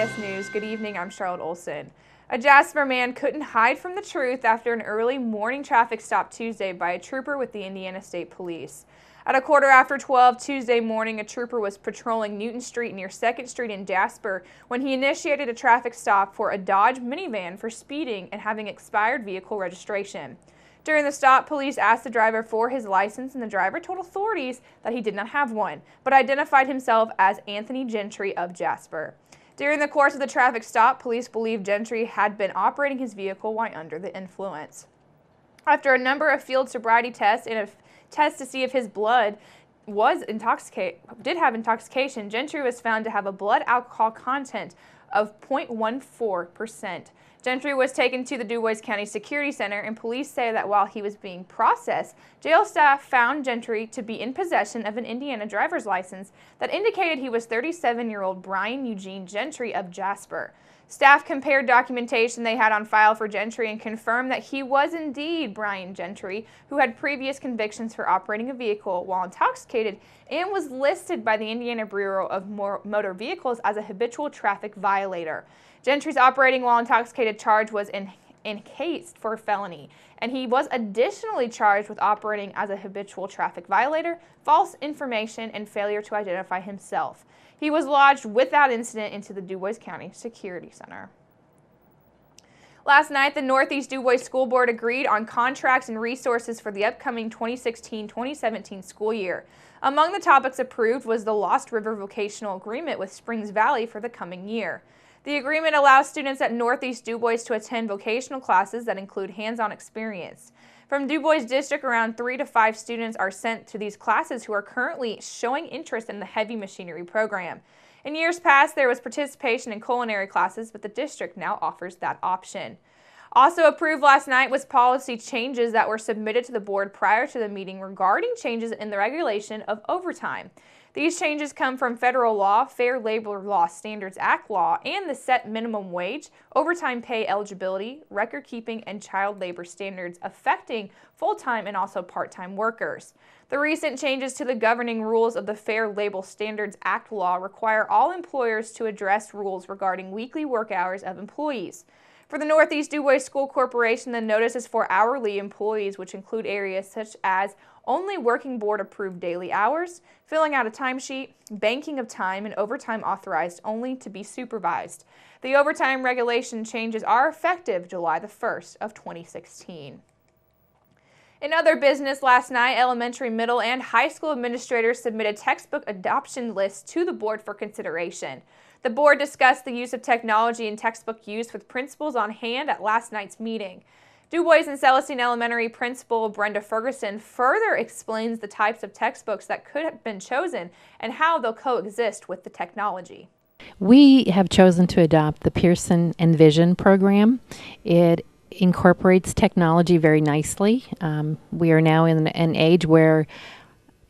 WJTS News. Good evening, I'm Charlotte Olson. A Jasper man couldn't hide from the truth after an early morning traffic stop Tuesday by a trooper with the Indiana State Police. At 12:15 Tuesday morning, a trooper was patrolling Newton Street near 2nd Street in Jasper when he initiated a traffic stop for a Dodge minivan for speeding and having expired vehicle registration. During the stop, police asked the driver for his license, and the driver told authorities that he did not have one, but identified himself as Anthony Gentry of Jasper. During the course of the traffic stop, police believe Gentry had been operating his vehicle while under the influence. After a number of field sobriety tests and a test to see if his blood did have intoxication, Gentry was found to have a blood alcohol content of 0.14%. Gentry was taken to the DuBois County Security Center, and police say that while he was being processed, jail staff found Gentry to be in possession of an Indiana driver's license that indicated he was 37-year-old Brian Eugene Gentry of Jasper. Staff compared documentation they had on file for Gentry and confirmed that he was indeed Brian Gentry, who had previous convictions for operating a vehicle while intoxicated and was listed by the Indiana Bureau of Motor Vehicles as a habitual traffic violator. Gentry's operating while intoxicated charge was encased for felony, and he was additionally charged with operating as a habitual traffic violator, false information, and failure to identify himself. He was lodged without incident into the DuBois County Security Center. Last night, the Northeast DuBois School Board agreed on contracts and resources for the upcoming 2016-2017 school year. Among the topics approved was the Lost River Vocational Agreement with Springs Valley for the coming year. The agreement allows students at Northeast DuBois to attend vocational classes that include hands-on experience. From DuBois District, around 3 to 5 students are sent to these classes who are currently showing interest in the heavy machinery program. In years past, there was participation in culinary classes, but the district now offers that option. Also approved last night was policy changes that were submitted to the board prior to the meeting regarding changes in the regulation of overtime. These changes come from federal law, Fair Labor Law Standards Act law, and the set minimum wage, overtime pay eligibility, record keeping, and child labor standards affecting full-time and also part-time workers. The recent changes to the governing rules of the Fair Labor Standards Act law require all employers to address rules regarding weekly work hours of employees. For the Northeast DuBois School Corporation, the notice is for hourly employees, which include areas such as only working board-approved daily hours, filling out a timesheet, banking of time, and overtime authorized only to be supervised. The overtime regulation changes are effective July the 1st of 2016. In other business last night, elementary, middle, and high school administrators submitted textbook adoption lists to the board for consideration. The board discussed the use of technology in textbook use with principals on hand at last night's meeting. DuBois and Celestine Elementary Principal Brenda Ferguson further explains the types of textbooks that could have been chosen and how they'll coexist with the technology. We have chosen to adopt the Pearson Envision program. It incorporates technology very nicely. We are now in an age where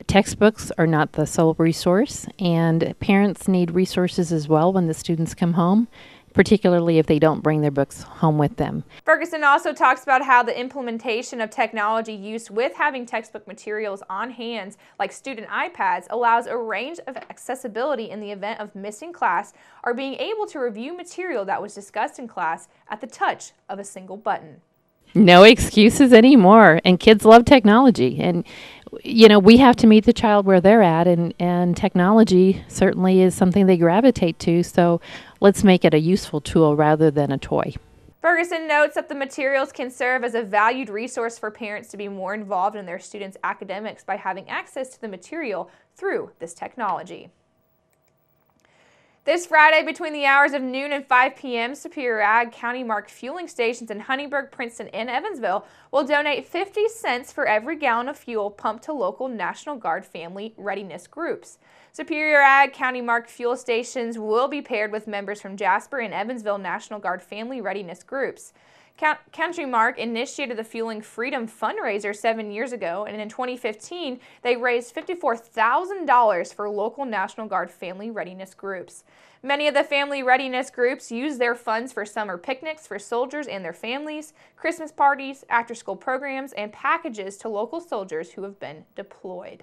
textbooks are not the sole resource, and parents need resources as well when the students come home, particularly if they don't bring their books home with them. Ferguson also talks about how the implementation of technology use with having textbook materials on hand, like student iPads, allows a range of accessibility in the event of missing class or being able to review material that was discussed in class at the touch of a single button. No excuses anymore, and kids love technology, and we have to meet the child where they're at, and technology certainly is something they gravitate to, so let's make it a useful tool rather than a toy. Ferguson notes that the materials can serve as a valued resource for parents to be more involved in their students' academics by having access to the material through this technology. This Friday, between the hours of noon and 5 p.m., Superior Ag County marked fueling stations in Huntingburg, Princeton, and Evansville will donate 50 cents for every gallon of fuel pumped to local National Guard family readiness groups. Superior Ag County marked fuel stations will be paired with members from Jasper and Evansville National Guard family readiness groups. Country Mark initiated the Fueling Freedom fundraiser 7 years ago, and in 2015, they raised $54,000 for local National Guard family readiness groups. Many of the family readiness groups use their funds for summer picnics for soldiers and their families, Christmas parties, after-school programs, and packages to local soldiers who have been deployed.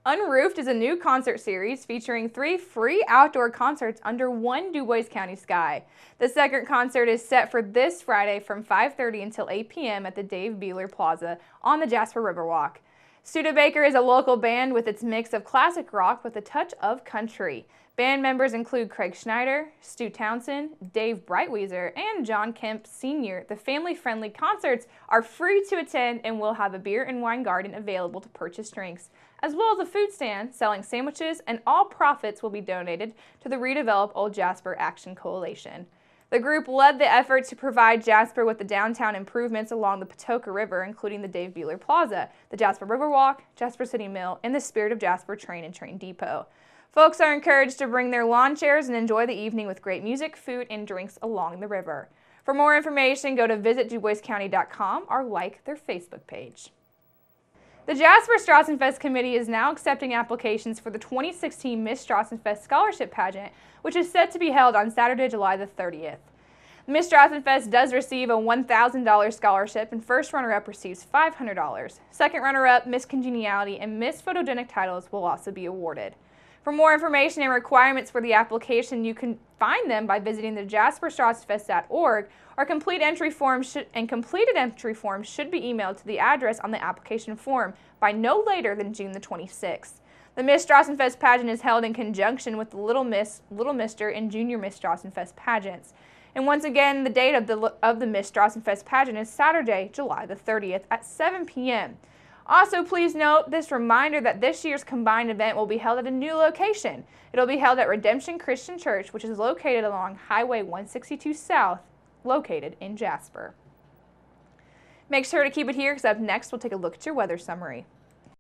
Unroofed is a new concert series featuring 3 free outdoor concerts under one Du Bois County sky. The second concert is set for this Friday from 5:30 until 8 p.m. at the Dave Beeler Plaza on the Jasper Riverwalk. Studebaker is a local band with its mix of classic rock with a touch of country. Band members include Craig Schneider, Stu Townsend, Dave Brightweiser, and John Kemp Sr. The family-friendly concerts are free to attend and will have a beer and wine garden available to purchase drinks, as well as a food stand selling sandwiches, and all profits will be donated to the Redevelop Old Jasper Action Coalition. The group led the effort to provide Jasper with the downtown improvements along the Patoka River, including the Dave Beeler Plaza, the Jasper Riverwalk, Jasper City Mill, and the Spirit of Jasper Train and Train Depot. Folks are encouraged to bring their lawn chairs and enjoy the evening with great music, food, and drinks along the river. For more information, go to visitduboiscounty.com or like their Facebook page. The Jasper Strassenfest Committee is now accepting applications for the 2016 Miss Strassenfest Scholarship Pageant, which is set to be held on Saturday, July the 30th. Miss Strassenfest does receive a $1,000 scholarship, and first runner-up receives $500. Second runner-up, Miss Congeniality, and Miss Photogenic titles will also be awarded. For more information and requirements for the application, you can find them by visiting the jasperstrassenfest.org, or completed entry forms should be emailed to the address on the application form by no later than June the 26th. The Miss Strassenfest pageant is held in conjunction with the Little Miss, Little Mister, and Junior Miss Strassenfest pageants. And once again, the date of the Miss Strassenfest pageant is Saturday, July the 30th at 7 p.m. Also, please note this reminder that this year's combined event will be held at a new location. It'll be held at Redemption Christian Church, which is located along Highway 162 South, located in Jasper. Make sure to keep it here, because up next we'll take a look at your weather summary.